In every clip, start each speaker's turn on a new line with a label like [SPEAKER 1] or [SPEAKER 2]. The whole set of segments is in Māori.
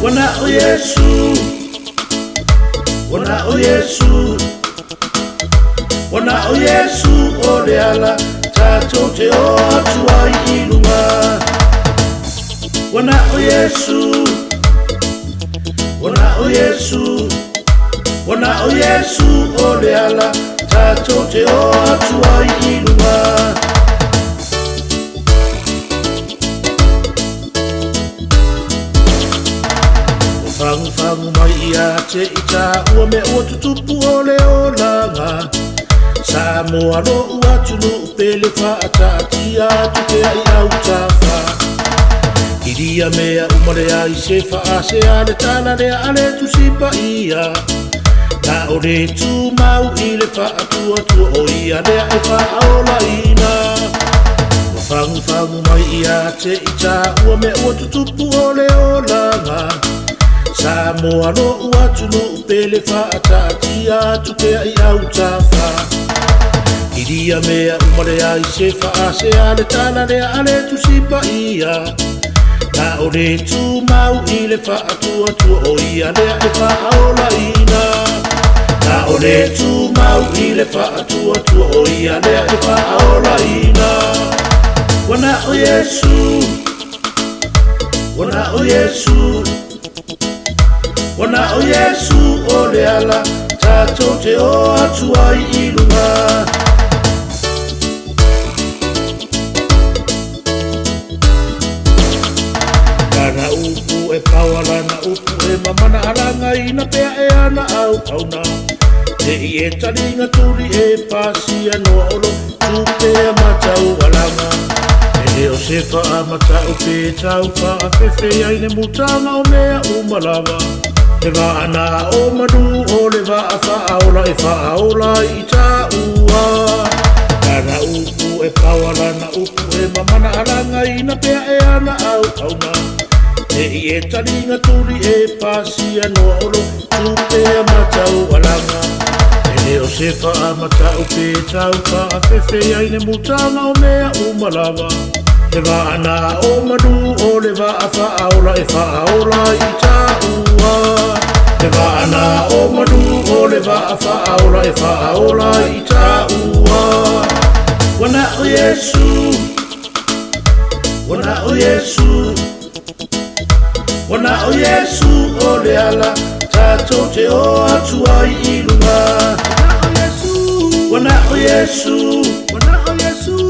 [SPEAKER 1] Wana o Yesu, wana o Yesu, wana o Yesu o le ala tatou te o atua I ilunga. Wana o Yesu, wana o Yesu, wana o Yesu o le ala tatou te o atua I ilunga. Fangu fangu mai ia te ita ua me ua tutupu o le olanga. Sa moa lo ua tunu upele wha atati atu ke ai au tafa. Iria mea umare ai se wha ase ale tala rea ale tu sipa ia. Na o re tu mau I le wha atua tua o ia lea e wha aola ina. Fangu fangu mai ia te ita ua me ua tutupu o le olanga. Sa moa lo ua tunu upele wha atati atu ke ai au tafa. Iria mea umare ai se wha ase ale tala rea ale tu sipa ia. Na o re tu mau I le wha atua tua o ia lea e wha aola ina. Na o re tu mau I le wha atua tua o ia lea e wha aola ina. Wana o Yesu, wana o Yesu, wana o Yesu o le ala tatou te o atua I ilunga. Lana upu e paua lana upu e mamana alanga ina pea e ana au kauna. Te I e taringa turi e pasi anoa olo tupea matau alanga. E o se wha matau pe tau wha a whewhe ai ne mutanga o mea umalawa. E wā ana o manu o le wā a whaaola e whaaola I tā ua. Lana upu e paua lana upu e mamana alanga ina pea e ana au kauna. Te I e taringa turi e pasi anoa olo tupea matau alanga. E o se wha matau pe tau wha a whewhe ai ne mutanga o mea umalawa. E wā ana o manu o le wā a whaaola e whaaola I tā ua. E wā ana o manu o le wā a whaaola e whaaola I tā ua. Wana o Yesu, wana o Yesu, wana o Yesu o le ala tatou te o atua I ilunga. Wana o Yesu, wana o Yesu,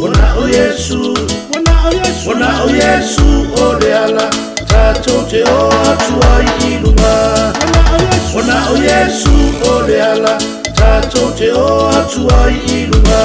[SPEAKER 1] wana o Yesu, wana o Yesu o le ala tatou te o atua I ilunga. Wana o Yesu o le ala tatou te o atua I ilunga.